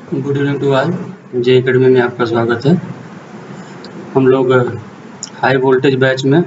Good evening to all. J academy में आपका स्वागत है। हम लोग हाई वोल्टेज बैच में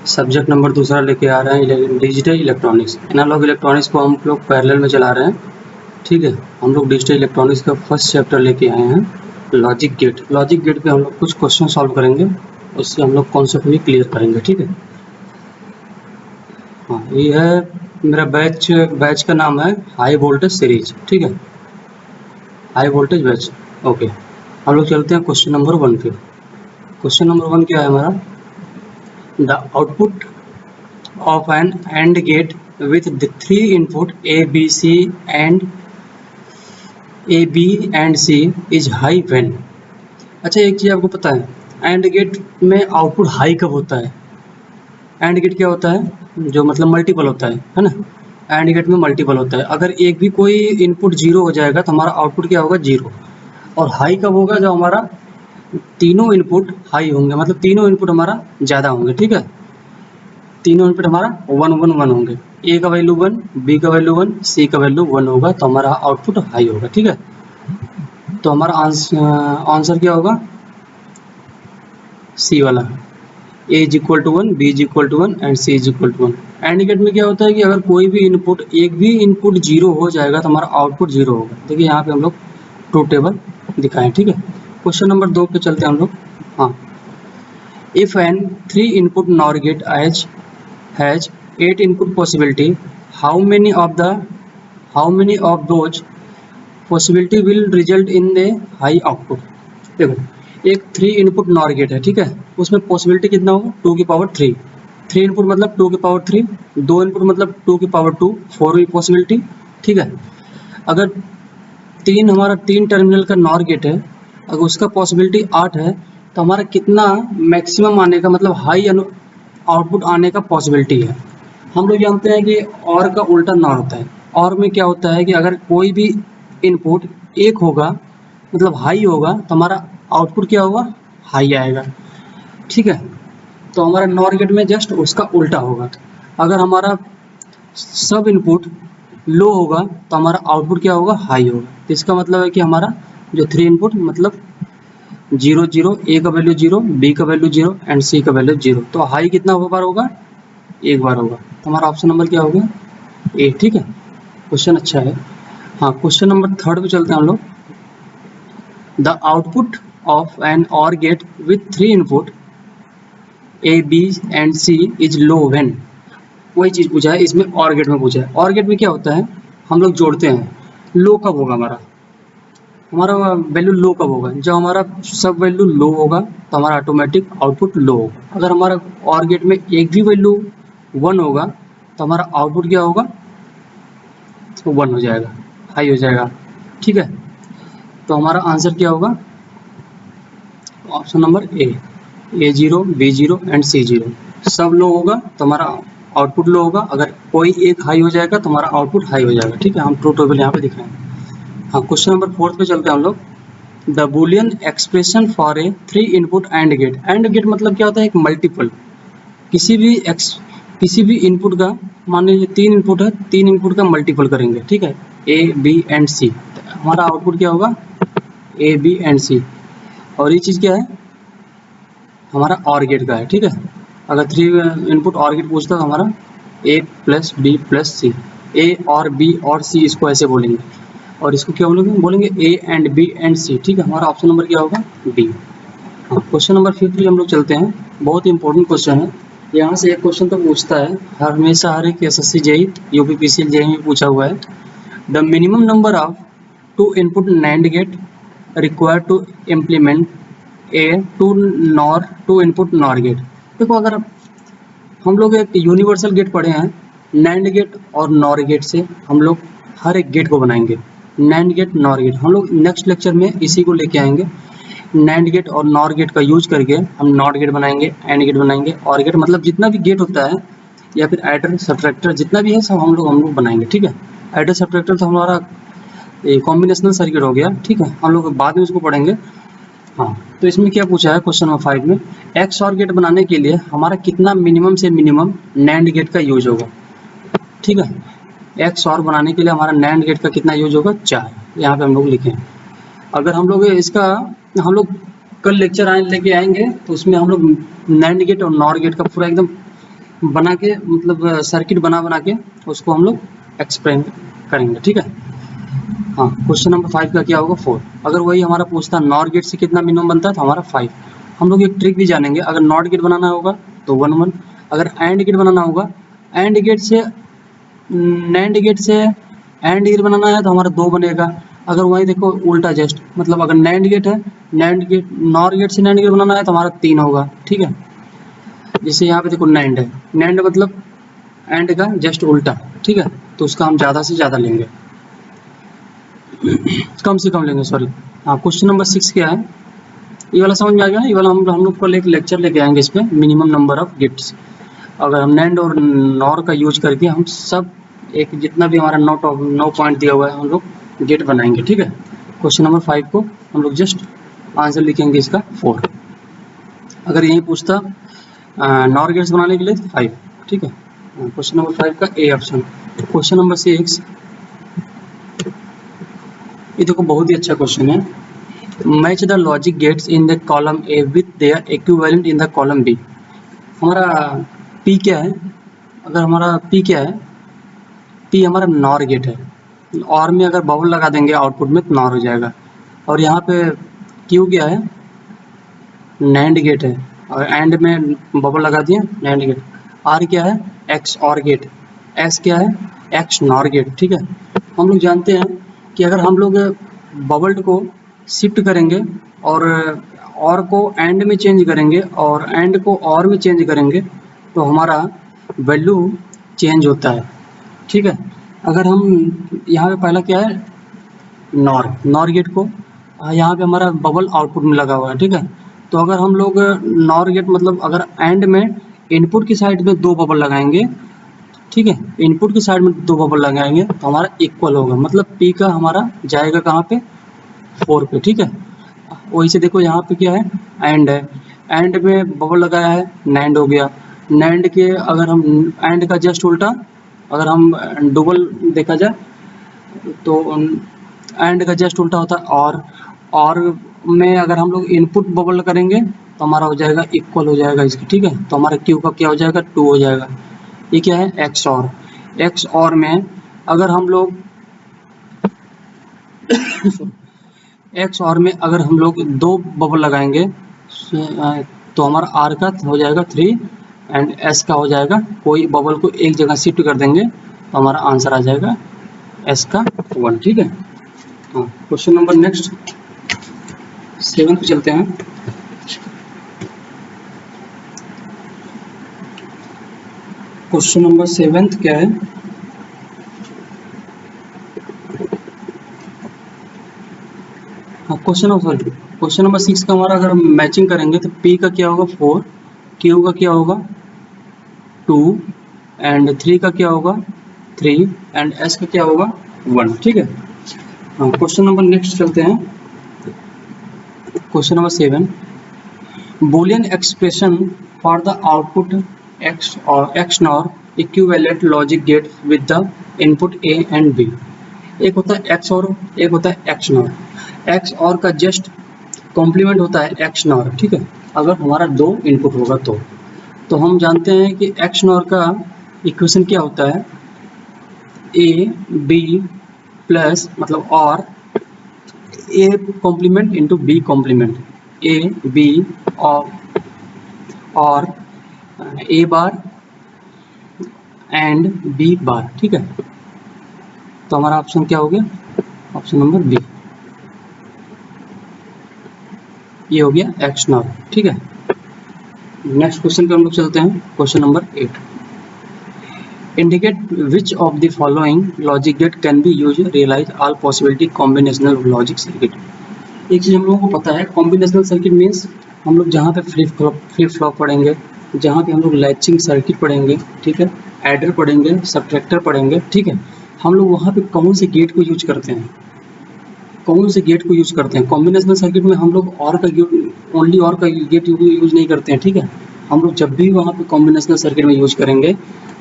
सब्जेक्ट नंबर दूसरा लेके आ रहे हैं, डिजिटल इलेक्ट्रॉनिक्स। एनालॉग इलेक्ट्रॉनिक्स को हम लोग पैरेलल में चला रहे हैं, ठीक है। हम लोग डिजिटल इलेक्ट्रॉनिक्स का फर्स्ट चैप्टर लेके आए हैं, लॉजिक गेट। लॉजिक गेट पे हम लोग कुछ क्वेश्चन सॉल्व करेंगे, उससे हम लोग कॉन्सेप्ट भी क्लियर करेंगे, ठीक है। हाँ, ये है मेरा बैच का नाम है हाई वोल्टेज सीरीज, ठीक है, हाई वोल्टेज बैच। ओके, हम लोग चलते हैं क्वेश्चन नंबर 1 पे। क्वेश्चन नंबर 1 क्या है हमारा? The output of an AND gate with the 3 input A, B, C and A, B and C is high when। अच्छा, एक चीज़ आपको पता है, AND गेट में आउटपुट हाई कब होता है? AND गेट क्या होता है? जो मतलब मल्टीपल होता है ना। AND गेट में मल्टीपल होता है। अगर एक भी कोई इनपुट जीरो हो जाएगा तो हमारा आउटपुट क्या होगा? जीरो। और हाई कब होगा? जब हमारा तीनों इनपुट हाई होंगे, मतलब तीनों इनपुट हमारा ज़्यादा होंगे, ठीक है। तीनों इनपुट हमारा 1 1 1 होंगे। ए का वैल्यू 1, बी का वैल्यू 1, सी का वैल्यू 1 होगा, तो हमारा आउटपुट हाई होगा, ठीक है। तो हमारा आंसर क्या होगा? सी वाला। A is equal to 1, B is equal to 1 and C is equal to 1। And gate में क्या होता है कि अगर कोई भी इनपुट, एक भी इनपुट जीरो हो जाएगा तो हमारा आउटपुट जीरो होगा। देखिए यहाँ पे हम लोग ट्रूथ टेबल दिखाएं, ठीक है। क्वेश्चन नंबर 2 पे चलते हैं हम लोग। हाँ, if an 3 input NOR gate has 8 input possibility, how many of those possibility will result in the high output। देखो, एक 3 इनपुट नॉर गेट है, ठीक है। उसमें पॉसिबिलिटी कितना होगा? 2 की पावर 3। 3 इनपुट मतलब 2 की पावर 3, 2 इनपुट मतलब 2 की पावर 2, 4 की पॉसिबिलिटी, ठीक है। अगर हमारा 3 टर्मिनल का नॉर गेट है, अगर उसका पॉसिबिलिटी 8 है, तो हमारा कितना मैक्सिमम आने का, मतलब हाई आउटपुट आने का पॉसिबिलिटी है। हम लोग जानते हैं कि और का उल्टा नॉर होता है। और में क्या होता है कि अगर कोई भी इनपुट एक होगा, मतलब हाई होगा, तो हमारा आउटपुट क्या होगा? हाई आएगा, ठीक है। तो हमारा नॉर गेट में जस्ट उसका उल्टा होगा। अगर हमारा सब इनपुट लो होगा तो हमारा आउटपुट क्या होगा? हाई होगा। तो इसका मतलब है कि हमारा जो 3 इनपुट मतलब 0 0, ए का वैल्यू 0, बी का वैल्यू 0 एंड सी का वैल्यू 0। तो हाई कितना बार होगा? एक बार होगा। तो हमारा ऑप्शन नंबर क्या होगा? ए, ठीक है। क्वेश्चन अच्छा है। हाँ, क्वेश्चन नंबर 3 पे चलते हैं हम लोग। The output of an OR gate with 3 input A, B and C is low when. वही चीज़ पूछा है, इसमें ऑर गेट में पूछा है। ऑर गेट में क्या होता है? हम लोग जोड़ते हैं। लो कब होगा? हमारा वैल्यू लो कब होगा? जब हमारा सब वैल्यू लो होगा तो हमारा ऑटोमेटिक आउटपुट लो होगा। अगर हमारा ऑर गेट में एक भी वैल्यू 1 होगा तो हमारा आउटपुट क्या होगा? 1 हो जाएगा, हाई हो जाएगा, ठीक है। तो हमारा आंसर क्या होगा? Option number A 0, B 0 and C 0। सब लो होगा तो हमारा आउटपुट लो होगा। अगर कोई एक हाई हो जाएगा तो हमारा आउटपुट हाई हो जाएगा, ठीक है। हम ट्रू टेबल यहाँ पे दिख रहे हैं। हाँ, क्वेश्चन नंबर 4 पे चलते हैं हम लोग। The Boolean expression for a 3 input AND gate. AND gate मतलब क्या होता है? एक मल्टीपल। किसी भी इनपुट का, मान लीजिए 3 इनपुट है, 3 इनपुट का मल्टीपल करेंगे, ठीक है। ए, बी एंड सी, हमारा आउटपुट क्या होगा? ए, बी एंड सी। और ये चीज़ क्या है? हमारा ऑर गेट का है, ठीक है। अगर 3 इनपुट ऑर गेट पूछता है तो हमारा ए प्लस बी प्लस सी, ए और बी और सी, इसको ऐसे बोलेंगे। और इसको क्या बोलेंगे? ए एंड बी एंड सी, ठीक है। हमारा ऑप्शन नंबर क्या होगा? बी। हाँ, क्वेश्चन नंबर 5 पे हम लोग चलते हैं। बहुत इंपॉर्टेंट क्वेश्चन है। यहाँ से एक क्वेश्चन तो पूछता है हमेशा, हर एक एसएससी जेई, यूपीपीसीएल जेई में पूछा हुआ है। The minimum number of 2 input NAND gate required to implement a 2 input NOR gate. देखो, अगर हम लोग एक यूनिवर्सल गेट पढ़े हैं, नैंड गेट और नॉर गेट से हम लोग हर एक गेट को बनाएंगे। नैंड गेट, नॉर गेट, हम लोग नेक्स्ट लेक्चर में इसी को लेके आएंगे। नैंड गेट और नॉर गेट का यूज करके हम नॉट गेट बनाएंगे, एंड गेट बनाएंगे, और गेट, मतलब जितना भी गेट होता है या फिर एडर सब्ट्रैक्टर जितना भी है सब हम लोग बनाएंगे, ठीक है। एडर सब्ट्रैक्टर तो हमारा कॉम्बिनेशनल सर्किट हो गया, ठीक है। हम लोग बाद में उसको पढ़ेंगे। हाँ, तो इसमें क्या पूछा है क्वेश्चन नंबर 5 में? एक्स और गेट बनाने के लिए हमारा कितना मिनिमम से मिनिमम नैंड गेट का यूज होगा, ठीक है। एक्स और बनाने के लिए हमारा नैंड गेट का कितना यूज होगा? 4। यहाँ पे हम लोग लिखे हैं। अगर हम लोग इसका हम लोग कल लेक्चर लेके आएंगे तो उसमें हम लोग नैंड गेट और नॉर गेट का पूरा एकदम बना के मतलब सर्किट बना के उसको हम लोग एक्सप्लेन करेंगे, ठीक है। हाँ, क्वेश्चन नंबर 5 का क्या होगा 4। अगर वही हमारा पूछता नॉर गेट से कितना मिनिमम बनता है तो हमारा 5। हम लोग एक ट्रिक भी जानेंगे। अगर नॉट गेट बनाना होगा तो 1 1, अगर एंड गेट बनाना होगा एंड गेट से नैंड गेट से एंड गेट बनाना है तो हमारा 2 बनेगा। अगर वही देखो उल्टा जस्ट मतलब अगर नैंड गेट है, नैंड गेट नॉर गेट से नैंड गेट बनाना है तो हमारा 3 होगा, ठीक है। जैसे यहाँ पे देखो नैंड है, नैंड मतलब एंड का जस्ट उल्टा, ठीक है, तो उसका हम ज़्यादा से ज़्यादा लेंगे, कम से कम लेंगे, सॉरी। हाँ, क्वेश्चन नंबर 6 क्या है, ये वाला समझ में आ गया। ये वाला हम लोग कल एक लेक्चर लेके आएंगे इस पे, मिनिमम नंबर ऑफ गेट्स। अगर हम नैंड और नॉर का यूज करके हम सब एक जितना भी हमारा 9 पॉइंट दिया हुआ है हम लोग गेट बनाएंगे, ठीक है। क्वेश्चन नंबर 5 को हम लोग जस्ट आंसर लिखेंगे इसका 4। अगर यही पूछता नॉर गेट्स बनाने के लिए 5, ठीक है। क्वेश्चन नंबर 5 का ए ऑप्शन। क्वेश्चन नंबर 6, ये देखो बहुत ही अच्छा क्वेश्चन है। Match the logic gates in the column A with their equivalent in the column B. हमारा पी क्या है, अगर हमारा पी क्या है, पी हमारा नॉर गेट है। और में अगर बबल लगा देंगे आउटपुट में तो नॉर हो जाएगा। और यहाँ पे क्यू क्या है, नैंड गेट है, और एंड में बबल लगा दिए नैंड गेट। आर क्या है, एक्स और गेट। एस क्या है, एक्स नॉर गेट, ठीक है। हम लोग जानते हैं कि अगर हम लोग बबल्ड को शिफ्ट करेंगे और को एंड में चेंज करेंगे और एंड को और में चेंज करेंगे तो हमारा वैल्यू चेंज होता है, ठीक है। अगर हम यहाँ पे पहला क्या है, नॉर गेट को यहाँ पे हमारा बबल आउटपुट में लगा हुआ है, ठीक है। तो अगर हम लोग नॉर गेट मतलब अगर एंड में इनपुट की साइड में 2 बबल लगाएंगे, ठीक है, इनपुट की साइड में 2 बबल लगाएंगे तो हमारा इक्वल होगा, मतलब पी का हमारा जाएगा कहाँ पे, 4 पे, ठीक है। वही से देखो यहाँ पे क्या है, एंड है, एंड में बबल लगाया है, नैंड हो गया। नैंड के अगर हम एंड का जस्ट उल्टा अगर हम डबल देखा जाए तो एंड का जस्ट उल्टा होता है और में अगर हम लोग इनपुट बबल करेंगे तो हमारा हो जाएगा इक्वल हो जाएगा इसकी, ठीक है। तो हमारा क्यू का क्या हो जाएगा, 2 हो जाएगा। ये क्या है, एक्स और में अगर हम लोग एक्स और में अगर हम लोग 2 बबल लगाएंगे तो हमारा आर का हो जाएगा 3 एंड एस का हो जाएगा, कोई बबल को एक जगह शिफ्ट कर देंगे तो हमारा आंसर आ जाएगा एस का 1, ठीक है। हाँ, क्वेश्चन नंबर नेक्स्ट 7 पे चलते हैं। क्वेश्चन नंबर 7 क्या है, क्वेश्चन नंबर 6 का हमारा अगर मैचिंग करेंगे तो P का क्या होगा 4, Q का क्या होगा 2 एंड 3 का क्या होगा 3 एंड S का क्या होगा 1, ठीक है। हाँ, क्वेश्चन नंबर नेक्स्ट चलते हैं। Question number 7, Boolean expression for the output X or X nor equivalent logic gate with the input A and B. एक होता है एक्स और, एक होता है एक्स नॉर। एक्स और का जस्ट कॉम्प्लीमेंट होता है एक्स नॉर, ठीक है, अगर हमारा 2 इनपुट होगा तो हम जानते हैं कि एक्स नॉर का इक्वेशन क्या होता है, ए बी प्लस मतलब और A complement into B complement, A B और A bar and B bar, ठीक है। तो हमारा ऑप्शन क्या हो गया, ऑप्शन नंबर बी, ये हो गया एक्स नॉर, ठीक है। नेक्स्ट क्वेश्चन पे हम लोग चलते हैं। Question number 8, indicate which of the following logic gate can be use realize all possibility combinational logic circuit. एक चीज़ हम लोगों को पता है, कॉम्बिनेशनल सर्किट मीन्स हम लोग जहाँ पे फ्लिप फ्लॉप पढ़ेंगे, जहाँ पे हम लोग लैचिंग सर्किट पढ़ेंगे, ठीक है, एडर पढ़ेंगे, सबट्रैक्टर पढ़ेंगे, ठीक है, हम लोग वहाँ पे कौन से गेट को यूज करते हैं, कौन से गेट को यूज करते हैं। कॉम्बिनेशनल सर्किट में हम लोग और का ओनली और का गेट यूज नहीं करते हैं, ठीक है। हम लोग जब भी वहाँ पे कॉम्बिनेशनल सर्किट में यूज करेंगे,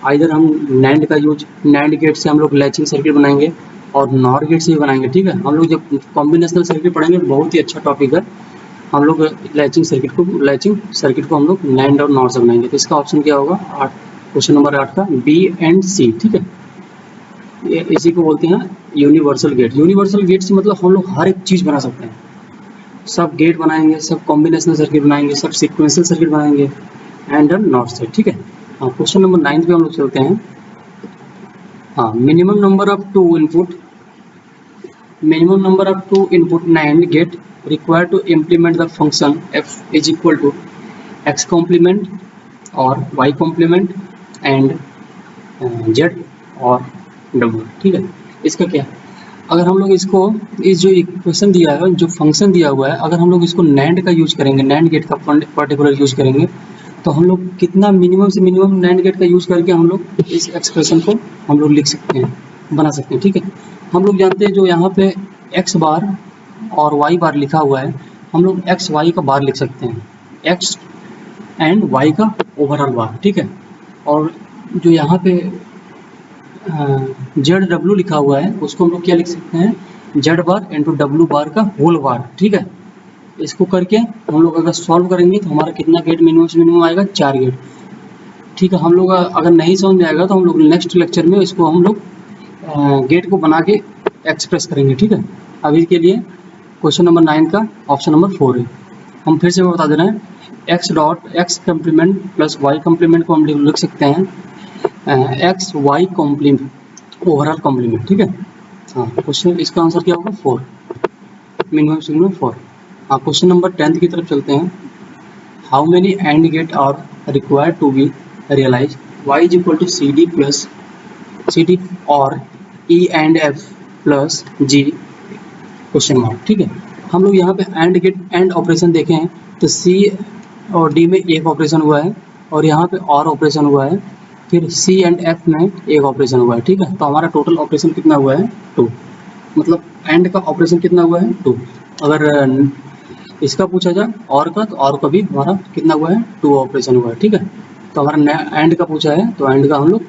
आइदर हम नैंड का यूज, नैंड गेट से हम लोग लैचिंग सर्किट बनाएंगे, और नॉर गेट से भी बनाएंगे। ठीक है, हम लोग जब कॉम्बिनेशनल सर्किट पढ़ेंगे, बहुत ही अच्छा टॉपिक है। हम लोग लैचिंग सर्किट को हम लोग नैंड और नॉर से बनाएंगे। तो इसका ऑप्शन क्या होगा, 8, क्वेश्चन नंबर 8 का बी एंड सी। ठीक है, ये इसी को बोलते हैं यूनिवर्सल गेट। यूनिवर्सल गेट से मतलब हम लोग हर एक चीज़ बना सकते हैं, सब गेट बनाएंगे, सब कॉम्बिनेशनल सर्किट बनाएंगे, सब सीक्वेंशियल सर्किट बनाएंगे एंड नॉट से। ठीक है, हाँ, क्वेश्चन नंबर 9 पे हम लोग चलते हैं। हाँ, minimum number of two input NAND gate required to implement the function f is equal to x complement और y complement and z और w। ठीक है, इसका क्या, अगर हम लोग इसको, इस जो इक्वेशन दिया है, जो फंक्शन दिया हुआ है, अगर हम लोग इसको नैंड का यूज करेंगे, नैंड गेट का पर्टिकुलर यूज करेंगे, तो हम लोग कितना मिनिमम से मिनिमम नैंड गेट का यूज करके हम लोग इस एक्सप्रेशन को हम लोग लिख सकते हैं, बना सकते हैं। ठीक है, हम लोग जानते हैं जो यहाँ पे एक्स बार और वाई बार लिखा हुआ है, हम लोग एक्स वाई का बार लिख सकते हैं, एक्स एंड वाई का ओवरऑल बार। ठीक है, और जो यहाँ पे जेड डब्ल्यू लिखा हुआ है, उसको हम लोग क्या लिख सकते हैं, जेड बार इंटू डब्ल्यू बार का होल बार। ठीक है, इसको करके हम लोग अगर सॉल्व करेंगे तो हमारा कितना गेट मिनिमम से मिनिमम आएगा, 4 गेट। ठीक है, हम लोग अगर नहीं समझ में आएगा तो हम लोग नेक्स्ट लेक्चर में इसको हम लोग गेट को बना के एक्सप्रेस करेंगे। ठीक है, अभी के लिए क्वेश्चन नंबर 9 का ऑप्शन नंबर 4 है। हम फिर से बता दे रहे हैं, X dot X complement plus Y complement को हम लिख सकते हैं X Y complement overall complement. ठीक है, हाँ, क्वेश्चन इसका आंसर क्या होगा, 4, मिनिमम से मिनिमम 4। हाँ, क्वेश्चन नंबर 10 की तरफ चलते हैं। How many and gate are required to be realise Y is equal to C D plus C D or E and F plus G question mark. ठीक है, हम लोग यहाँ पे एंड ऑपरेशन देखे हैं, तो सी और डी में एक ऑपरेशन हुआ है और यहाँ पे और ऑपरेशन हुआ है, फिर सी एंड एफ में एक ऑपरेशन हुआ है। ठीक है, तो हमारा टोटल ऑपरेशन कितना हुआ है, 2। मतलब एंड का ऑपरेशन कितना हुआ है, 2। अगर इसका पूछा जाए और का, तो और का भी हमारा कितना हुआ है, 2 ऑपरेशन हुआ है। ठीक है, तो हमारा एंड का पूछा है, तो एंड का हम लोग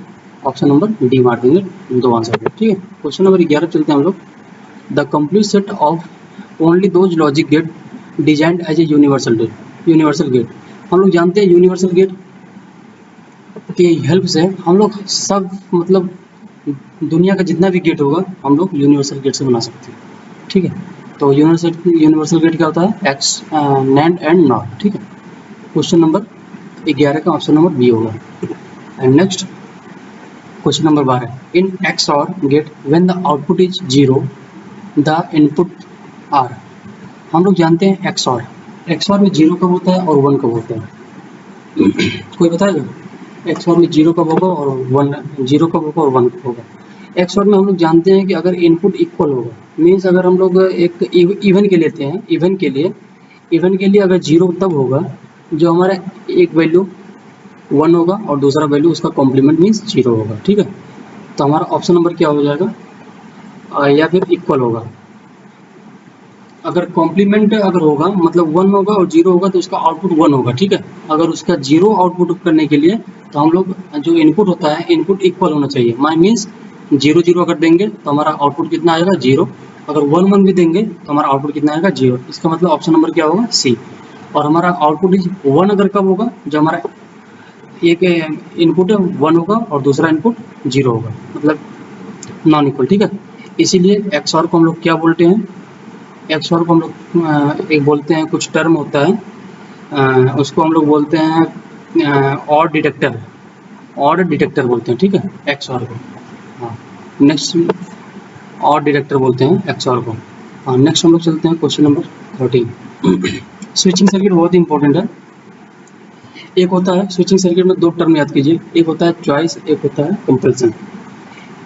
ऑप्शन नंबर डी मार देंगे, 2 आंसर है। ठीक है, क्वेश्चन नंबर 11 चलते हैं हम लोग। The complete set of only those logic gate designed as a universal gate. हम लोग जानते हैं यूनिवर्सल गेट की हेल्प से हम लोग सब, मतलब दुनिया का जितना भी गेट होगा हम लोग यूनिवर्सल गेट से बना सकते हैं। ठीक है, तो यूनिवर्सल गेट क्या होता है, एक्स नैंड एंड नॉट। ठीक है, क्वेश्चन नंबर 11 का ऑप्शन नंबर बी होगा। And next question number 12, in X or gate when the output is 0 the input are. हम लोग जानते हैं एक्स और में 0 कब होता है और 1 कब होता है, कोई बताएगा, एक्स और में 0 कब होगा और 1, 0 कब होगा और 1 कब होगा। एक्स और में हम लोग जानते हैं कि अगर इनपुट इक्वल होगा, मीन्स अगर हम लोग एक इवन के लेते हैं, इवन के लिए अगर 0 तब होगा जो हमारा एक वैल्यू 1 होगा और दूसरा वैल्यू उसका कॉम्प्लीमेंट मीन्स 0 होगा। ठीक है, तो हमारा ऑप्शन नंबर क्या हो जाएगा, या फिर इक्वल होगा। अगर कॉम्प्लीमेंट अगर होगा, मतलब 1 होगा और 0 होगा, तो उसका आउटपुट 1 होगा। ठीक है, अगर उसका 0 आउटपुट करने के लिए तो हम लोग जो इनपुट होता है, इनपुट इक्वल होना चाहिए। माई मीन्स 0 0 अगर देंगे तो हमारा आउटपुट कितना आएगा, 0। अगर 1 1 भी देंगे तो हमारा आउटपुट कितना आएगा, 0। इसका मतलब ऑप्शन नंबर क्या होगा, सी। और हमारा आउटपुट 1 अगर कब होगा, जो हमारा एक इनपुट है 1 होगा और दूसरा इनपुट 0 होगा, मतलब नॉन इक्वल। ठीक है, इसीलिए एक्स और को हम लोग क्या बोलते हैं, एक्स और को हम लोग एक बोलते हैं, कुछ टर्म होता है, उसको हम लोग बोलते हैं ऑड डिटेक्टर बोलते हैं। ठीक है, एक्स और को, हाँ, नेक्स्ट ऑड डिटेक्टर बोलते हैं एक्स और को। हाँ, नेक्स्ट हम लोग चलते हैं क्वेश्चन नंबर 13। स्विचिंग सर्किट बहुत ही इंपॉर्टेंट है। एक होता है स्विचिंग सर्किट में 2 टर्म याद कीजिए, एक होता है चॉइस, एक होता है कंपल्सन।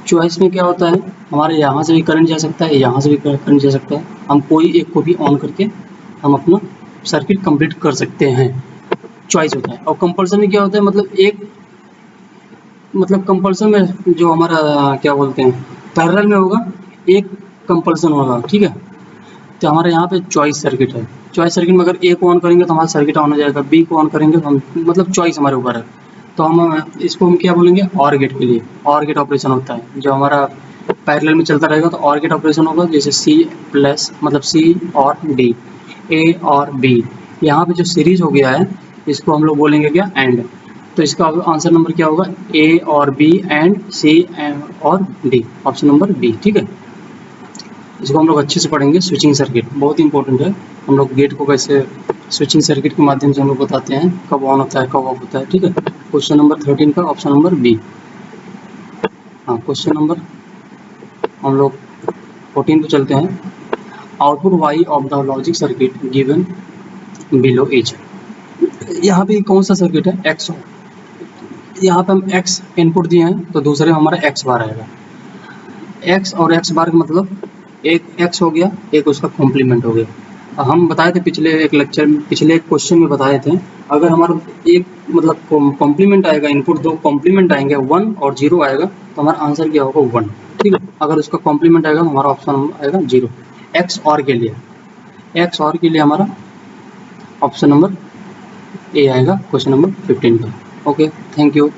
चॉइस में क्या होता है, हमारे यहाँ से भी करंट जा सकता है, यहाँ से भी करंट जा सकता है, हम कोई एक को भी ऑन करके हम अपना सर्किट कंप्लीट कर सकते हैं, चॉइस होता है। और कंपल्सन में क्या होता है, मतलब कंपल्सन में जो हमारा क्या बोलते हैं, पैरेलल में होगा, एक कंपल्सन होगा। ठीक है, तो हमारे यहाँ पे चॉइस सर्किट है। चॉइस सर्किट में अगर ए को ऑन करेंगे तो हमारा सर्किट ऑन हो जाएगा, बी को ऑन करेंगे तो हम, मतलब चॉइस हमारे ऊपर है। तो हम इसको हम क्या बोलेंगे, और गेट के लिए और गेट ऑपरेशन होता है, जो हमारा पैरेलल में चलता रहेगा तो और गेट ऑपरेशन होगा, जैसे सी प्लस मतलब सी और डी, ए और बी। यहाँ पे जो सीरीज हो गया है इसको हम लोग बोलेंगे क्या, एंड। तो इसका आंसर नंबर क्या होगा, ए और बी एंड सी और डी, ऑप्शन नंबर बी। ठीक है, इसको हम लोग अच्छे से पढ़ेंगे। स्विचिंग सर्किट बहुत इंपॉर्टेंट है, हम लोग गेट को कैसे स्विचिंग सर्किट के माध्यम से हम लोग बताते हैं कब ऑन होता है कब ऑफ होता है। ठीक है, क्वेश्चन नंबर 13 का ऑप्शन नंबर बी। हाँ, क्वेश्चन नंबर हम लोग 14 पे चलते हैं। Output Y of the logic circuit given below is. यहाँ पे कौन सा सर्किट है, एक्स। यहाँ पे हम एक्स इनपुट दिए हैं तो दूसरे में हमारा एक्स बार आएगा। एक्स और एक्स बार का मतलब एक एक्स हो गया, एक उसका कॉम्प्लीमेंट हो गया। हम बताए थे पिछले एक लेक्चर में, पिछले एक क्वेश्चन में बताए थे, अगर हमारा एक मतलब कॉम्प्लीमेंट आएगा, इनपुट दो कॉम्प्लीमेंट आएंगे 1 और 0 आएगा तो हमारा आंसर क्या होगा 1। ठीक है, अगर उसका कॉम्प्लीमेंट आएगा तो हमारा ऑप्शन आएगा 0। एक्स और के लिए, एक्स और के लिए हमारा ऑप्शन नंबर ए आएगा क्वेश्चन नंबर 15 का। Okay, thank you.